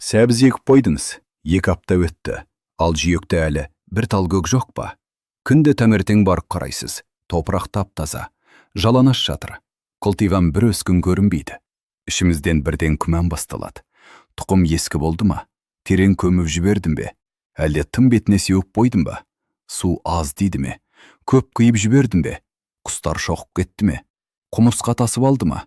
Сәбіз егіп қойдыңыз, 2 апта өтті, ал жүйекте әлі бір тал көк жоқ па? Күнде таңертең барып қарайсыз, топырақ тап-таза, жалаңаш жатыр. Қылтиған бір өскін көрінбейді. Ішімізден бірден күмән басталады. Тұқым ескі болды ма? Терең көміп жібердім бе? Әлде тым бетіне сеуіп қойдым ба? Су аз дейді ме? Көп құйып жібердім бе? Құстар шоқып кетті ме? Құмырсқа тасып алды ма?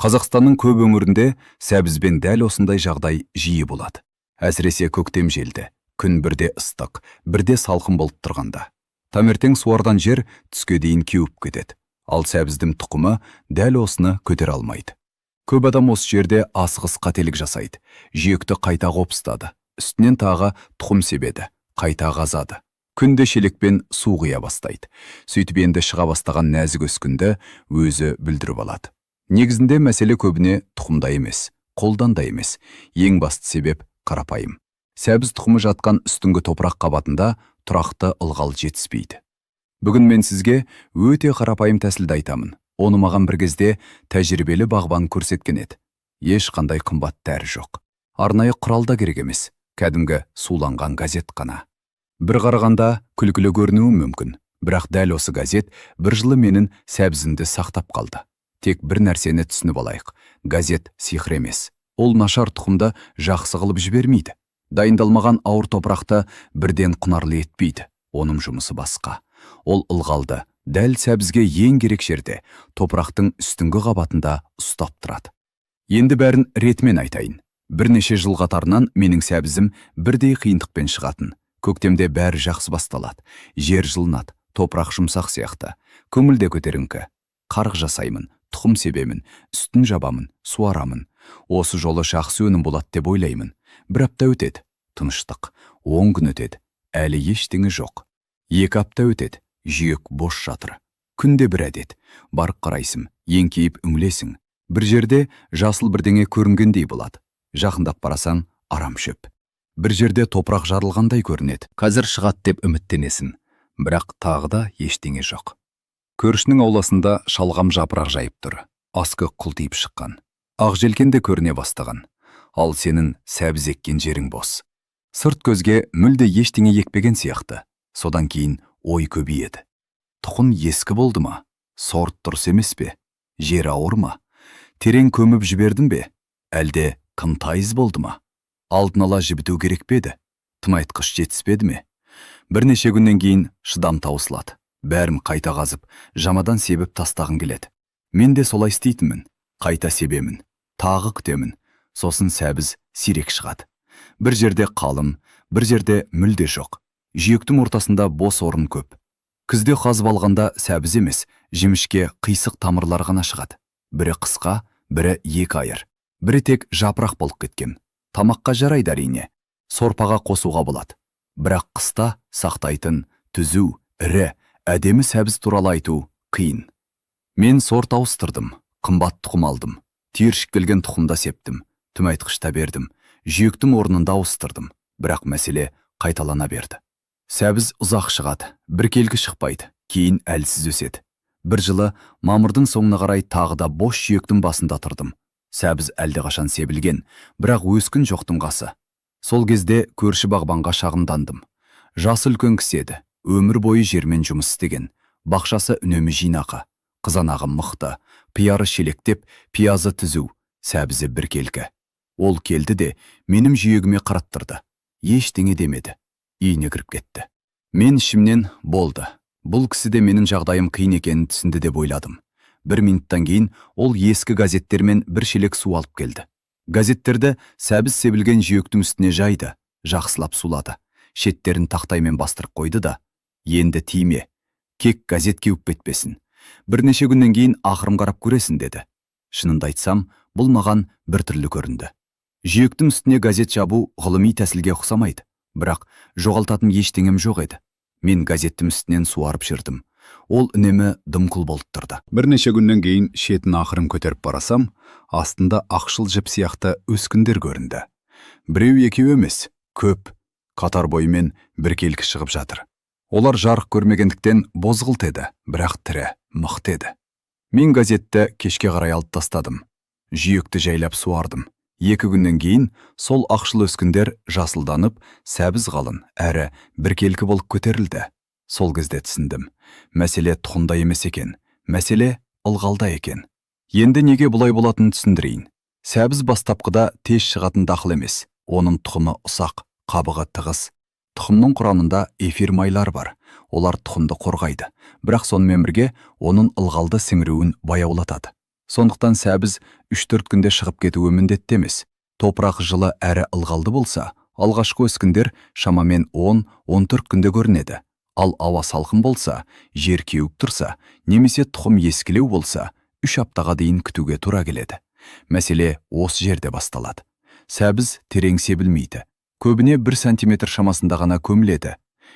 Қазақстанның көп өңірінде сәбізбен дәл осындай жағдай жиі болады. Әсіресе көктем желді, күн бірде ыстық, бірде салқын болып тұрғанда. Таңертең суардан жер түске дейін кеуіп кетеді. Ал сәбіздің тұқымы дәл осыны көтере алмайды. Көп адам осы жерде асығыс қателік жасайды. Жүйекті қайта қопыстады. Үстінен тағы тұқым себеді, қайта қазады. Күнде шелекпен су құя бастайды. Сөйтіп енді шыға бастаған нәзік өскінді өзі бүлдіріп алады. Негізінде мәселе көбіне тұқымда емес, қолдан да емес. Ең басты себеп қарапайым. Сәбіз тұқымы жатқан үстіңгі топырақ қабатында тұрақты ылғал жетіспейді. Бүгін мен сізге өте қарапайым тәсілді айтамын. Оны маған бір кезде тәжірибелі бағбан көрсеткен еді. Ешқандай қымбат дәрі жоқ. Арнайы құрал да керек емес. Кәдімгі суланған газет қана. Бір қарағанда күлкілі көрінуі мүмкін. Бірақ дәл осы газет бір жылы менің сәбізімді сақтап қалды. Тек бір нәрсені түсініп алайық. Газет сиқыр емес. Ол нашар тұқымды жақсы қылып жібермейді. Дайындалмаған ауыр топырақты бірден құнарлы етпейді. Оның жұмысы басқа. Ол ылғалды дәл сәбізге ең керек жерде, топырақтың үстіңгі қабатында ұстап тұрады. Енді бәрін ретімен айтайын. Бірнеше жыл қатарынан менің сәбізім бірдей қиындықпен шығатын. Көктемде бәрі жақсы басталады. Жер жылынады, топырақ жұмсақ сияқты. Көңіл де көтеріңкі. Қарық жасаймын, тұқым себемін, үстін жабамын, суарамын. Осы жолы жақсы өнім болады деп ойлаймын. Бір апта өтеді, тыныштық. 10 күн өтеді, әлі ештеңе жоқ. 2 апта өтеді, жүйек бос жатыр. Күнде бір әдет. Барып қарайсың, еңкейіп үңілесің. Бір жерде жасыл бірдеңе көрінгендей болады. Жақындап барасаң, арам шөп. Бір жерде топырақ жарылғандай көрінеді. Қазір шығады деп үміттенесің. Бірақ тағы да ештеңе жоқ. Көршінің ауласында шалғам жапырақ жайып тұр. Аскөк құлтиып шыққан. Ақ желкен де көріне бастаған. Ал сенің сәбіз еккен жерің бос. Сырт көзге мүлде ештеңе екпеген сияқты. Содан кейін ой көбейеді. Тұқым ескі болды ма? Сорт дұрыс емес пе? Жер ауыр ма? Терең көміп жібердің бе? Әлде қымтайыз болды ма? Алдын ала жібіту керек пе еді? Тыңайтқыш жетіспеді ме? Бірнеше күннен кейін шыдам таусылады. Бәрін қайта қазып, жамадан себіп тастағын келеді. Мен де солай істейтінмін. Қайта себемін, тағы күтемін. Сосын сәбіз сирек шығады. Бір жерде қалым, бір жерде мүлде жоқ. Жүйектің ортасында бос орын көп. Күзде қазып алғанда сәбіз емес, жемішке қисық тамырлар ғана шығады. Бірі қысқа, бірі 2 айыр. Бірі тек жапырақ болып кеткен. Тамаққа жарайды әрине. Сорпаға қосуға болады. Бірақ қыста сақтайтын, түзу, ірі, әдемі сәбіз туралы айту қиын. Мен сорт ауыстырдым, қымбат тұқым алдым. Түйіршіктелген тұқымда септім, тыңайтқышта бердім. Жүйектің орнында ауыстырдым. Бірақ мәселе қайталана берді. Сәбіз ұзақ шығады, біркелкі шықпайды, кейін әлсіз өседі. Бір жылы мамырдың соңына қарай тағы да бос жүйектің басында тұрдым. Сәбіз әлдеқашан себілген, бірақ өскін жоқтың қасы. Сол кезде көрші бағбанға шағымдандым. Жасы үлкен кісі еді, өмір бойы жермен жұмыс істеген. Бақшасы үнемі жинақы, қызанағы мықты, пияры шелектеп, пиязы түзу, сәбізі біркелкі. Ол келді де менің жүйегіме қараттырды. Ештеңе демеді. Үйіне кіріп кетті. Мен ішімнен болды. Бұл кісі де менің жағдайым қиын екенін түсінді деп ойладым. 1 минуттан кейін ол ескі газеттермен бір шелек су алып келді. Газеттерді сәбіз себілген жүйектің үстіне жайды, жақсылап сулады. Шеттерін тақтаймен бастырып қойды да, енді тиме, кек газет кеуіп кетпесін. Бірнеше күннен кейін ақырым қарап көресін деді. Шынымды айтсам, бұл маған бір түрлі көрінді. Жүйектің үстіне газет жабу ғылыми тәсілге ұқсамайды. Бірақ жоғалтатын ештеңем жоқ еді. Мен газеттің үстінен суарып жүрдім. Ол үнемі дымқыл болып тұрды. Бірнеше күннен кейін шетін ақырын көтеріп барасам, астында ақшыл жіп сияқты өскіндер көрінді. Біреу екеу емес, көп, қатар бойымен біркелкі шығып жатыр. Олар жарық көрмегендіктен бозғылт еді, бірақ тірі, мықты еді. Мен газетті кешке қарай алып тастадым. Жүйекті жайлап суардым. 2 күннен кейін сол ақшыл өскіндер жасылданып, сәбіз қалын әрі біркелкі болып көтерілді. Сол кезде түсіндім. Мәселе тұқымда емес екен, мәселе ылғалда екен. Енді неге бұлай болатынын түсіндірейін. Сәбіз бастапқыда тез шығатын дақыл емес. Оның тұқымы ұсақ, қабығы тығыз. Тұқымның құрамында эфир майлар бар. Олар тұқымды қорғайды, бірақ сонымен бірге оның ылғалды сіңіруін баяулатады. Сондықтан сәбіз 3-4 күнде шығып кетуі міндетті емес. Топырақ жылы әрі ылғалды болса, алғашқы өскіндер шамамен 10-14 күнде көрінеді. Ал ауа салқын болса, жер кеуіп тұрса, немесе тұқым ескілеу болса, 3 аптаға дейін күтуге тура келеді. Мәселе осы жерде басталады. Сәбіз терең себілмейді. Көбіне 1 сантиметр шамасында ғана көміледі.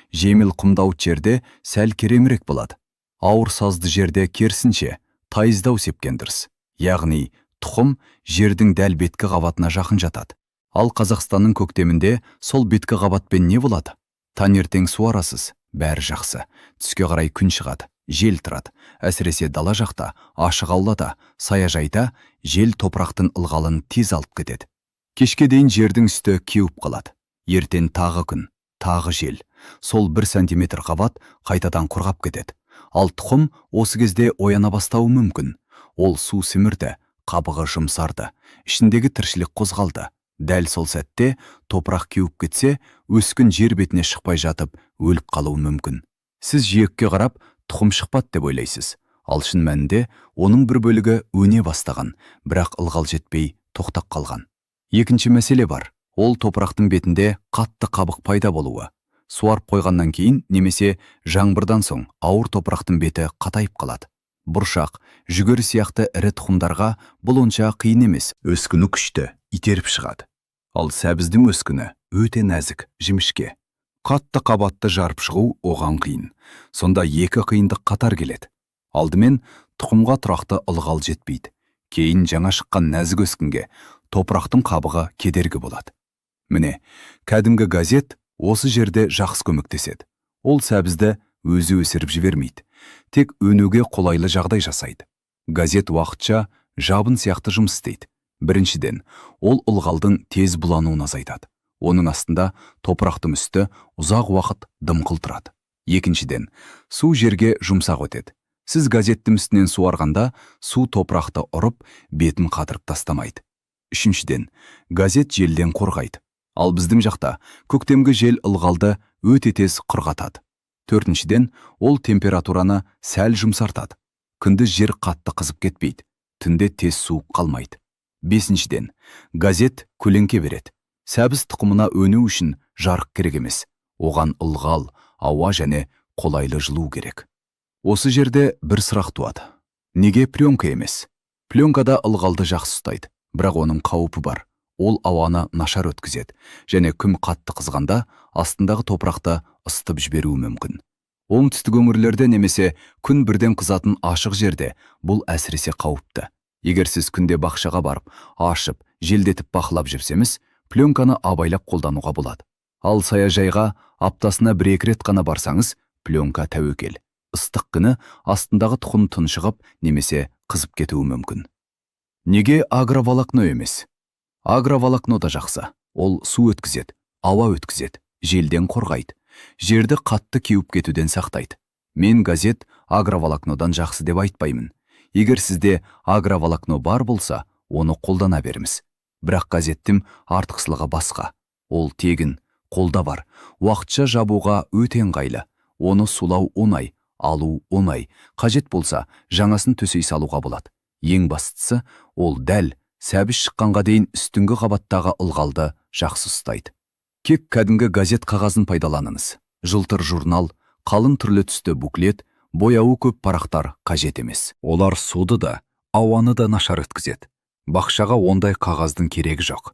Жеміл құмдауыт жерде сәл кереңірек болады. Ауыр сазды жерде керісінше тайыздау сепкен дұрыс. Яғни тұқым жердің дәл беткі қабатына жақын жатады. Ал Қазақстанның көктемінде сол беткі қабатпен не болады? Таңертең суарасыз, бәрі жақсы. Түске қарай күн шығады, жел тұрады. Әсіресе дала жақта, ашық аулада, саяжайда жел топырақтың ылғалын тез алып кетеді. Кешке дейін жердің үсті кеуіп қалады. Ертең тағы күн, тағы жел. Сол 1 сантиметр қабат қайтадан құрғап кетеді. Ал тұқым осы кезде ояна бастауы мүмкін. Ол су сімірді, қабығы жұмсарды, ішіндегі тіршілік қозғалды. Дәл сол сәтте топырақ кеуіп кетсе, өскін жер бетіне шықпай жатып, өліп қалуы мүмкін. Сіз жиекке қарап, тұқым шықпады деп ойлайсыз. Ал шын мәнінде оның бір бөлігі өне бастаған, бірақ ылғал жетпей тоқтап қалған. Екінші мәселе бар. Ол топырақтың бетінде қатты қабық пайда болуы. Суарып қойғаннан кейін немесе жаңбырдан соң ауыр топырақтың беті қатайып қалады. Бұршақ, жүгері сияқты ірі тұқымдарға бұл онша қиын емес. Өскіні күшті, итеріп шығады. Ал сәбіздің өскіні өте нәзік, жімішке. Қатты қабатты жарып шығу оған қиын. Сонда екі қиындық қатар келеді. Алдымен тұқымға тұрақты ылғал жетпейді. Кейін жаңа шыққан нәзік өскінге топырақтың қабығы кедергі болады. Міне, кәдімгі газет осы жерде жақсы көмектеседі. Ол сәбізді өзі өсіріп жібермейді. Тек өнуге қолайлы жағдай жасайды. Газет уақытша жабын сияқты жұмыс істейді. Біріншіден, ол ылғалдың тез булануын азайтады. Оның астында топырақтың үсті ұзақ уақыт дымқыл тұрады. Екіншіден, су жерге жұмсақ өтеді. Сіз газеттің үстінен суарғанда су топырақты ұрып, бетін қатырып тастамайды. Үшіншіден, газет желден қорғайды. Ал біздің жақта көктемгі жел ылғалды өте тез құрғатады. Төртіншіден, ол температураны сәл жұмсартады. Күндіз жер қатты қызып кетпейді. Түнде тез суық қалмайды. Бесіншіден, газет көлеңке береді. Сәбіз тұқымына өну үшін жарық керек емес. Оған ылғал, ауа және қолайлы жылу керек. Осы жерде бір сұрақ туады. Неге пленка емес? Пленкада ылғалды жақсы ұстайды, бірақ оның қауіпі бар. Ол ауаны нашар өткізеді, және күн қатты қызғанда астындағы топырақты ысытып жіберуі мүмкін. Оңтүстік өңірлерде немесе күн бірден қызатын ашық жерде бұл әсіресе қауіпті. Егер сіз күнде бақшаға барып, ашып, желдетіп бақылап жүрсеңіз, пленканы абайлап қолдануға болады. Ал саяжайға аптасына 1-2 рет қана барсаңыз, пленка тәуекел. Ыстық күні астындағы тұқым тұншығып немесе қызып кетуі мүмкін. Неге агроволокно емес? Агроволокно да жақсы. Ол су өткізеді, ауа өткізеді, желден қорғайды. Жерді қатты кеуіп кетуден сақтайды. Мен газет агроволокнодан жақсы деп айтпаймын. Егер сізде агроволокно бар болса, оны қолдана беріңіз. Бірақ газеттің артықшылығы басқа. Ол тегін, қолда бар. Уақытша жабуға өте ыңғайлы. Оны сулау оңай, алу оңай. Қажет болса, жаңасын төсей салуға болады. Ең бастысы, ол дәл сәбіз шыққанға дейін үстіңгі қабаттағы ылғалды жақсы ұстайды. Кек кәдімгі газет қағазын пайдаланыңыз. Жылтыр журнал, қалың түрлі түсті буклет, бояуы көп парақтар қажет емес. Олар суды да, ауаны да нашар өткізеді. Бақшаға ондай қағаздың керегі жоқ.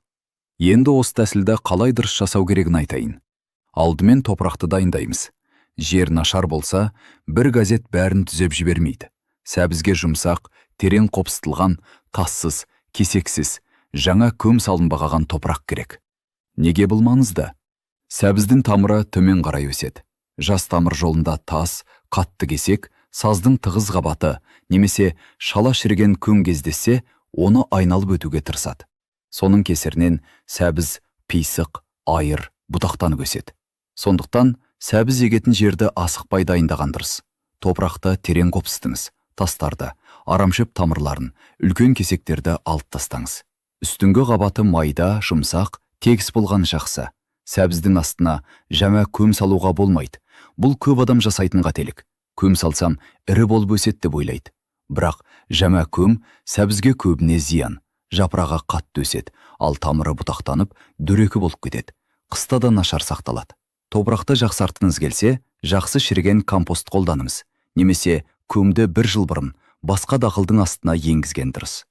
Енді осы тәсілді қалай дұрыс жасау керегін айтайын. Алдымен топырақты дайындаймыз. Жер нашар болса, бір газет бәрін түзеп жібермейді. Сәбізге жұмсақ, терең қопсытылған, тассыз, кесексіз, жаңа көм салынбаған топырақ керек. Неге бұл маңызды? Сәбіздің тамыры төмен қарай өседі. Жас тамыр жолында тас, қатты кесек, саздың тығыз қабаты немесе шала шіріген көң кездессе, оны айналып өтуге тырысады. Соның кесірінен сәбіз, пейсық, айыр, бұтақтанып өседі. Сондықтан сәбіз егетін жерді асықпай дайындаған дұрыс. Топырақты терең қопсытыңыз, тастарды, арамшөп тамырларын, үлкен кесектерді алып тастаңыз. Үстіңгі қабаты майда, жұмсақ, тегіс болған жақсы. Сәбіздің астына жаңа көм салуға болмайды. Бұл көп адам жасайтын қателік. Көм салсам, ірі болып өседі деп ойлайды. Бірақ жаңа көм сәбізге көбіне зиян. Жапырағы қатты өседі, ал тамыры бұтақтанып, дөрекі болып кетеді. Қыста да нашар сақталады. Топырақты жақсартқыңыз келсе, жақсы шіріген компост қолданыңыз. Немесе көмді 1 жыл бұрын басқа дақылдың астына енгізген дұрыс.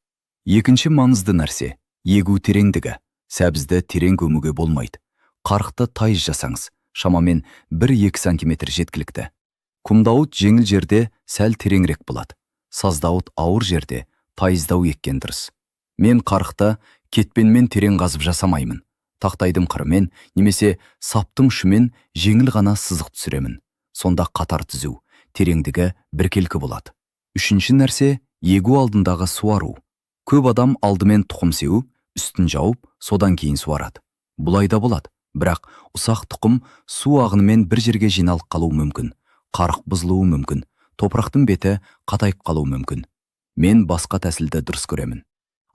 Екінші маңызды нәрсе – егу тереңдігі. Сәбізді терең көмуге болмайды. Қарықты тайыз жасаңыз, шамамен 1-2 сантиметр жеткілікті. Құмдауыт жеңіл жерде сәл тереңірек болады. Саздауыт ауыр жерде тайыздау еккен дұрыс. Мен қарықты кетпенмен терең қазып жасамаймын. Тақтайдың қырымен немесе саптың ұшымен жеңіл ғана сызық түсіремін. Сонда қатар түзу, тереңдігі біркелкі болады. Үшінші нәрсе – егу алдындағы суару. Көп адам алдымен тұқым сеуіп, үстін жауып, содан кейін суарады. Бұлай да болады, бірақ ұсақ тұқым су ағынымен бір жерге жиналып қалуы мүмкін. Қарық бұзылуы мүмкін, топырақтың беті қатайып қалуы мүмкін. Мен басқа тәсілді дұрыс көремін.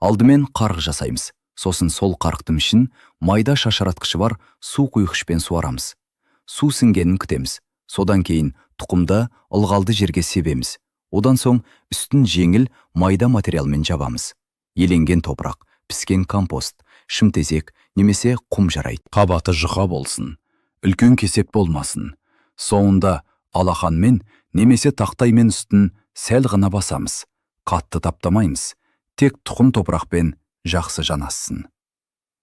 Алдымен қарық жасаймыз. Сосын сол қарықтың ішін майда шашыратқышы бар су құйғышпен суарамыз. Су сіңгенін күтеміз. Содан кейін тұқымды ылғалды жерге себеміз. Одан соң үстін жеңіл майда материалмен жабамыз. Еленген топырақ, піскен компост, шымтезек немесе құм жарайды. Қабаты жұқа болсын, үлкен кесек болмасын. Соңында алақанмен немесе тақтаймен үстін сәл ғана басамыз. Қатты таптамаймыз. Тек тұқым топырақпен жақсы жанассын.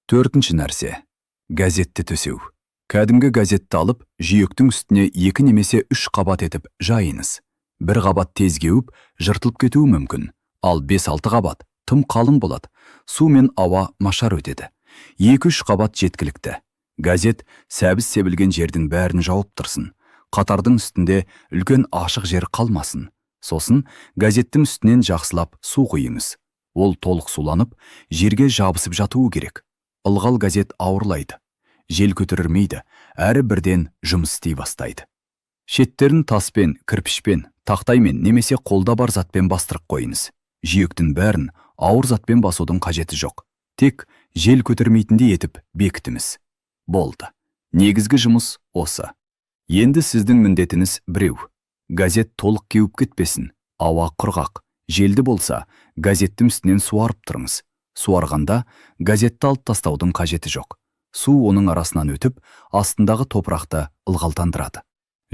Төртінші нәрсе – газетті төсеу. Кәдімгі газетті алып, жиектің үстіне 2 немесе 3 қабат етіп жайыңыз. Бір қабат тез кеуіп, жыртылып кетуі мүмкін. Ал 5-6 қабат тым қалың болады. Су мен ауа машар өтеді. 2-3 қабат жеткілікті. Газет сәбіз себілген жердің бәрін жауып тұрсын. Қатардың үстінде үлкен ашық жер қалмасын. Сосын газеттің үстінен жақсылап су құйыңыз. Ол толық суланып, жерге жабысып жатуы керек. Ылғал газет ауырлайды. Жел көтерілмейді, әрі бірден жұмыс істей бастайды. Шеттерін таспен, кірпішпен, тақтаймен немесе қолда бар затпен бастырып қойыңыз. Жиектің бәрін ауыр затпен басудың қажеті жоқ. Тек жел көтермейтіндей етіп бекітіңіз. Болды. Негізгі жұмыс осы. Енді сіздің міндетіңіз біреу. Газет толық кеуіп кетпесін. Ауа құрғақ. Желді болса, газеттің үстінен суарып тұрыңыз. Суарғанда газетті алып тастаудың қажеті жоқ. Су оның арасынан өтіп, астындағы топырақты ылғалдандырады.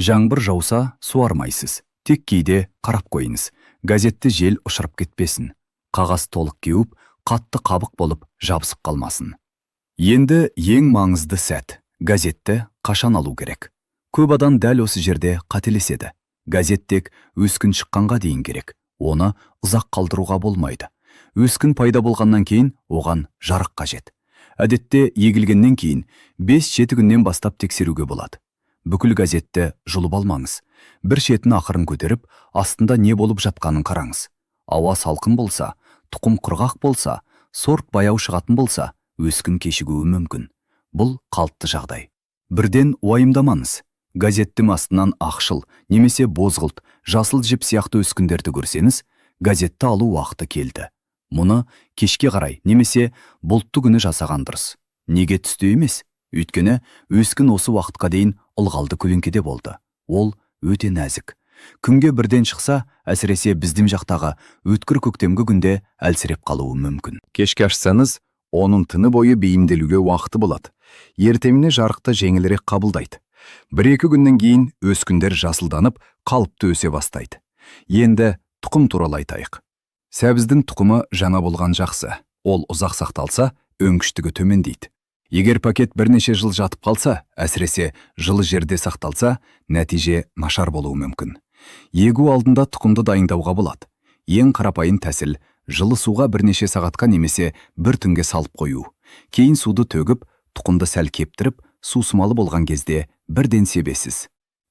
Жаңбыр жауса, суармайсыз. Тек кейде қарап қойыңыз. Газетті жел ұшырып кетпесін. Қағаз толық кеуіп, қатты қабық болып жабысып қалмасын. Енді ең маңызды сәт. Газетті қашан алу керек? Көп адам дәл осы жерде қателеседі. Газет тек өскін шыққанға дейін керек. Оны ұзақ қалдыруға болмайды. Өскін пайда болғаннан кейін оған жарық қажет. Әдетте егілгеннен кейін 5-7 күннен бастап тексеруге болады. Бүкіл газетті жұлып алмаңыз. Бір шетін ақырын көтеріп, астында не болып жатқанын қараңыз. Ауа салқын болса, тұқым құрғақ болса, сорт баяу шығатын болса, өскін кешігуі мүмкін. Бұл қалыпты жағдай. Бірден уайымдамаңыз. Газеттің астынан ақшыл немесе бозғылт, жасыл жіп сияқты өскіндерді көрсеңіз, газетті алу уақыты келді. Мұны кешке қарай немесе бұлтты күні жасаған дұрыс. Неге түсте емес? Өйткені өскін осы уақытқа дейін ылғалды көлеңкеде болды. Ол өте нәзік. Күнге бірден шықса, әсіресе біздің жақтағы өткір көктемгі күнде әлсіреп қалуы мүмкін. Кешке ашсаңыз, оның түні бойы бейімделуге уақыты болады. Ертеңіне жарықты жеңілірек қабылдайды. 1-2 күннен кейін өскіндер жасылданып, қалыпты өсе бастайды. Енді тұқым туралы айтайық. Сәбіздің тұқымы жаңа болған жақсы. Ол ұзақ сақталса, өнгіштігі төмендейді. Егер пакет бірнеше жыл жатып қалса, әсіресе жылы жерде сақталса, нәтиже нашар болуы мүмкін. Егу алдында тұқымды дайындауға болады. Ең қарапайым тәсіл жылы суға бірнеше сағатқа немесе бір түнге салып қою. Кейін суды төгіп, тұқымды сәл кептіріп, сусымалы болған кезде бірден себесіз.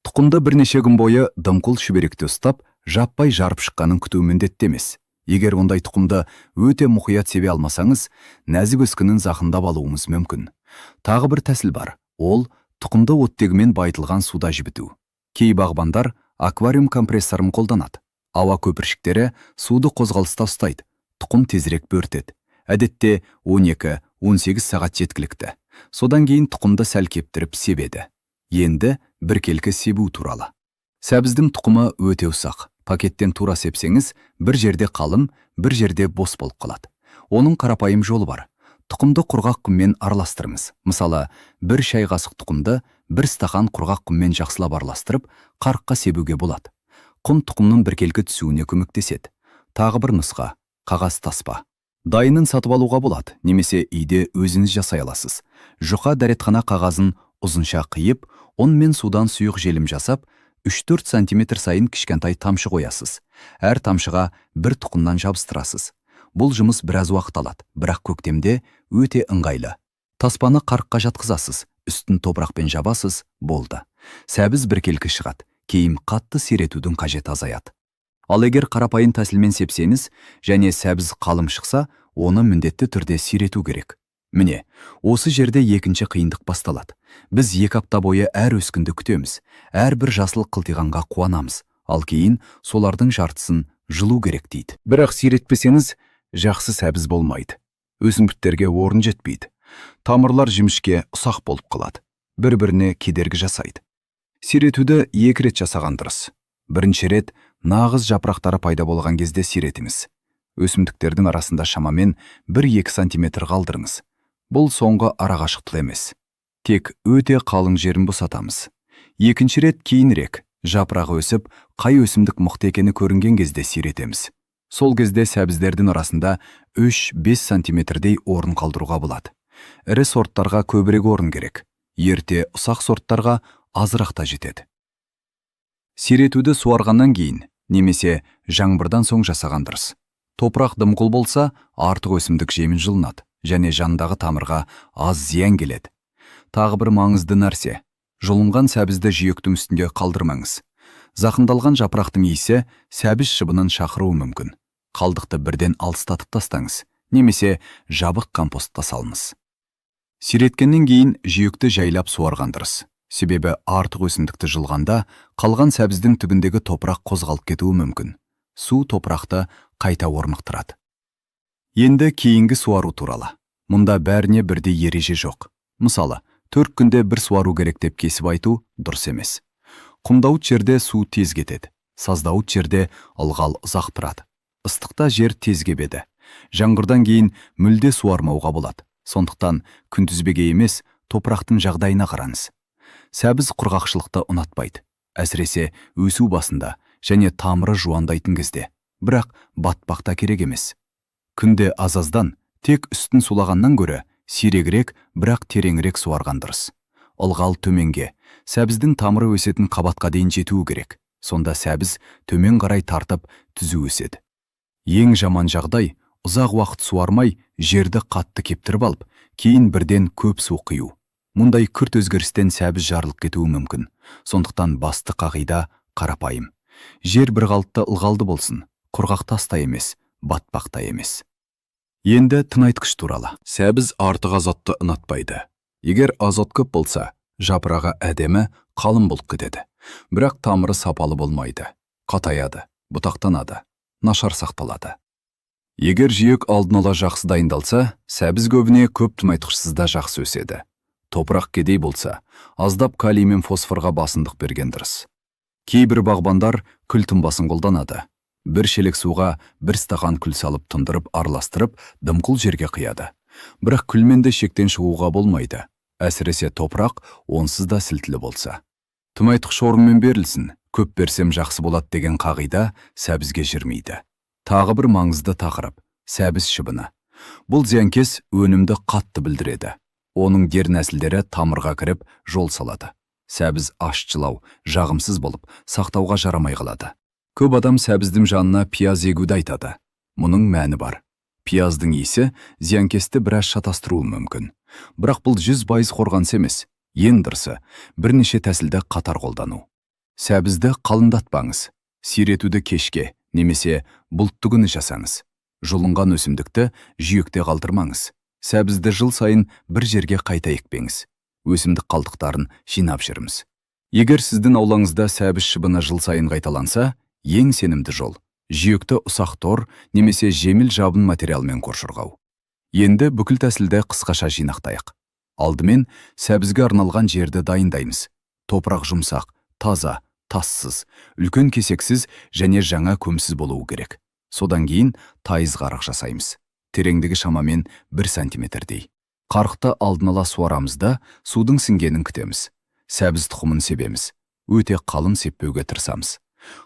Тұқымды бірнеше күн бойы дымқыл шүберекте ұстап, жаппай жарып шыққанын күту міндетті емес. Егер ондай тұқымды өте мұқият себе алмасаңыз, нәзік өскінін зақымдап алуыңыз мүмкін. Тағы бір тәсіл бар. Ол тұқымды оттегімен байытылған суда жібіту. Кей бағбандар аквариум компрессорын қолданады. Ауа көпіршіктері суды қозғалыста ұстайды. Тұқым тезірек бөртеді. Әдетте 12-18 сағат жеткілікті. Содан кейін тұқымды сәл кептіріп себеді. Енді біркелкі себу туралы. Сәбіздің тұқымы өте ұсақ. Пакеттен тура сепсеңіз, бір жерде қалың, бір жерде бос болып қалады. Оның қарапайым жолы бар. Тұқымды құрғақ құммен араластырыңыз. Мысалы, бір шай қасық тұқымды бір стақан құрғақ құммен жақсылап араластырып, қарыққа себуге болады. Құм тұқымның біркелкі түсуіне көмектеседі. Тағы бір нұсқа, қағаз таспа. Дайынын сатып алуға болады, немесе үйде өзіңіз жасай аласыз. Жұқа дәретхана қағазын ұзынша қиып, онымен судан сұйық желім жасап, 3-4 сантиметр сайын кішкентай тамшы қоясыз. Әр тамшыға бір тұқымнан жабыстырасыз. Бұл жұмыс біраз уақыт алады, бірақ көктемде өте ыңғайлы. Таспаны қарыққа жатқызасыз, үстін топырақпен жабасыз, болды. Сәбіз біркелкі шығады, кейін қатты сиретудің қажеті азаяды. Ал егер қарапайым тәсілмен сепсеңіз, және сәбіз қалың шықса, оны міндетті түрде сирету керек. Міне, осы жерде екінші қиындық басталады. Біз 2 апта бойы әр өскінді күтеміз, әрбір жасыл қылтиғанға қуанамыз, ал кейін солардың жартысын жылу керек дейді. Бірақ сиретпесеңіз, жақсы сәбіз болмайды. Өсімдіктерге орын жетпейді. Тамырлар жемішке ұсақ болып қалады. Бір-біріне кедергі жасайды. Сиретуді 2 рет жасаған дұрыс. Бірінші рет нағыз жапырақтары пайда болған кезде сиретіңіз. Өсімдіктердің арасында шамамен 1-2 сантиметр қалдырыңыз. Бұл соңғы арақашықтық емес. Тек өте қалың жерін босатамыз. Екінші рет кейінірек, жапырағы өсіп, қай өсімдік мықты екені көрінген кезде сиретеміз. Сол кезде сәбіздердің арасында 3-5 сантиметрдей орын қалдыруға болады. Ірі сорттарға көбірек орын керек. Ерте ұсақ сорттарға азырақта жетеді. Сиретуді суарғаннан кейін, немесе жаңбырдан соң жасаған дұрыс. Топырақ дымқыл болса, артық өсімдік жемін жылынады, және жандағы тамырға аз зиян келеді. Тағы бір маңызды нәрсе, жұлынған сәбізді жүйектің үстінде қалдырмаңыз. Зақымдалған жапырақтың иісі сәбіз шыбынын шақыруы мүмкін. Қалдықты бірден алыстатып тастаңыз, немесе жабық компостқа салыңыз. Сиреткеннен кейін жүйекті жайлап суарған дұрыс. Себебі артық өсімдікті жылғанда, қалған сәбіздің түбіндегі топырақ қозғалып кетуі мүмкін. Су топырақты қайта орнықтырады. Енді кейінгі суару туралы. Мұнда бәріне бірдей ереже жоқ. Мысалы, 4 күнде бір суару керек деп кесіп айту дұрыс емес. Құмдауыт жерде су тез кетеді. Саздауыт жерде ылғал ұзақ тұрады. Ыстықта жер тез кебеді. Жаңбырдан кейін мүлде суармауға болады. Сондықтан күнтізбеге емес, топырақтың жағдайына қараңыз. Сәбіз құрғақшылықты ұнатпайды. Әсіресе өсу басында және тамыры жуандайтын кезде. Бірақ батпақта керек емес. Күнде азаздан, тек үстін сулағаннан көрі, сирегірек, бірақ тереңірек суарған дұрыс. Ылғал төменге, сәбіздің тамыры өсетін қабатқа дейін жетуі керек. Сонда сәбіз төмен қарай тартып, түзу өседі. Ең жаман жағдай, ұзақ уақыт суармай, жерді қатты кептіріп алып, кейін бірден көп су құю. Мұндай күрт өзгерістен сәбіз жарылып кетуі мүмкін. Сондықтан басты қағида қарапайым. Жер бірқалыпты ылғалды болсын, құрғақ таста емес, батпақта емес. Енді тыңайтқыш туралы. Сәбіз артық азотты ұнатпайды. Егер азот көп болса, жапырағы әдемі, қалың болып кетеді. Бірақ тамыры сапалы болмайды. Қатаяды, бұтақтанады, нашар сақталады. Егер жүйек алдын ала жақсы дайындалса, сәбіз көбіне көп тыңайтқышсызда жақсы өседі. Топырақ кедей болса, аздап калий мен фосфорға басымдық берген дұрыс. Кейбір бағбандар күл тұнбасын қолданады. Бір шелек суға бір стақан күл салып тұндырып араластырып, дымқыл жерге қияды. Бірақ күлменде шектен шығуға болмайды. Әсіресе топырақ онсыз да сілтілі болса. Тыңайтқыш орынмен берілсін, көп берсем жақсы болады деген қағида сәбізге жүрмейді. Тағы бір маңызды тақырып – сәбіз шыбыны. Бұл зиянкес өнімді қатты білдіреді. Оның дернәсілдері тамырға кіріп, жол салады. Сәбіз ашытшылау, жағымсыз болып, сақтауға жарамай қалады. Көп адам сәбіздің жанына пияз егуді айтады. Мұның мәні бар. Пияздың иісі зиянкесті біраз шатастыруы мүмкін. Бірақ бұл 100% қорғаныс емес. Ең дұрысы, бірнеше тәсілді қатар қолдану. Сәбізді қалыңдатпаңыз. Сиретуді кешке немесе бұлттыгүні жасаңыз. Жұлынған өсімдікті жүйекте қалдырмаңыз. Сәбізді жыл сайын бір жерге қайта екпеңіз. Өсімдік қалдықтарын жинап жүріңіз. Егер сіздің аулаңызда сәбіз шыбыны жыл сайын қайталанса, ең сенімді жол жүйекті ұсақ тор немесе жеміл жабын материалмен қоршырғау. Енді бүкіл тәсілді қысқаша жинақтайық. Алдымен сәбізге арналған жерді дайындаймыз. Топырақ жұмсақ, таза, тассыз, үлкен кесексіз және жаңа көмсіз болуы керек. Содан кейін тайыз қарық жасаймыз. Тереңдігі шамамен 1 сантиметрдей. Қарықты алдын ала суарамыз да судың сіңгенін күтеміз. Сәбіз тұқымын себеміз. Өте қалың сеппеуге тырысамыз.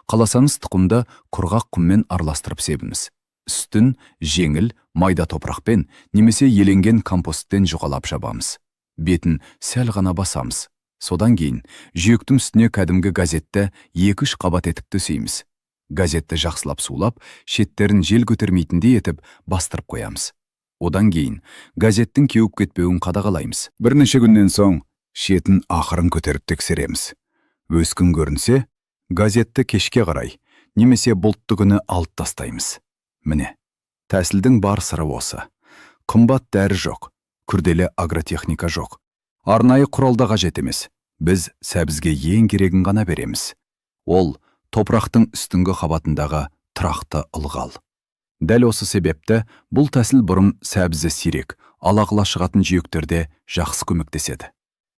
Қаласаңыз тұқымды құрғақ құммен араластырып себіңіз. Үстін жеңіл, майда топырақпен немесе еленген компосттен жұқалап жабамыз. Бетін сәл ғана басамыз. Содан кейін жүйектің үстіне кәдімгі газетті 2-3 қабат етіп төсейміз. Газетті жақсылап сулап, шеттерін жел көтермейтіндей етіп бастырып қоямыз. Одан кейін газеттің кеуіп кетпеуін қадағалаймыз. Бірнеше күннен соң шетін ақырын көтеріп тексереміз. Өскін көрінсе, газетті кешке қарай немесе бұлтты күні алып тастаймыз. Міне, тәсілдің бар сыры осы. Қымбат дәрі жоқ, күрделі агротехника жоқ. Арнайы құралда қажет емес. Біз сәбізге ең керегін ғана береміз. Ол топырақтың үстіңгі қабатындағы тұрақты ылғал. Дәл осы себепті бұл тәсіл бұрын сәбізі сирек, алағыла шығатын жүйектерде жақсы көмектеседі.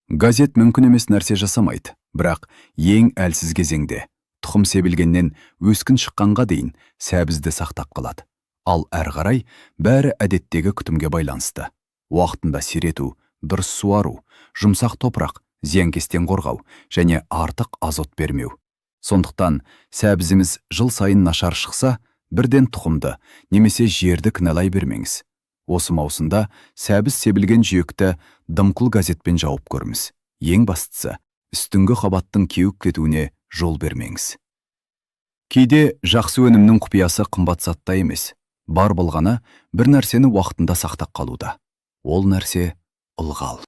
Газет мүмкін емес нәрсе жасамайды, бірақ ең әлсіз кезеңде, тұқым себілгеннен өскін шыққанға дейін сәбізді сақтап қалады. Ал әрі қарай бәрі әдеттегі күтімге байланысты. Уақытында сирету, дұрыс суару, жұмсақ топырақ, зиянкестен қорғау және артық азот бермеу. Сондықтан сәбізіміз жыл сайын нашар шықса, бірден тұқымды немесе жерді кінәлай бермеңіз. Осы маусымда сәбіз себілген жүйекті дымқыл газетпен жауып көріңіз. Ең бастысы, үстіңгі қабаттың кеуіп кетуіне жол бермеңіз. Кейде жақсы өнімнің құпиясы қымбат затта емес. Бар болғаны бір нәрсені уақытында сақтап қалуда. Ол нәрсе ылғал.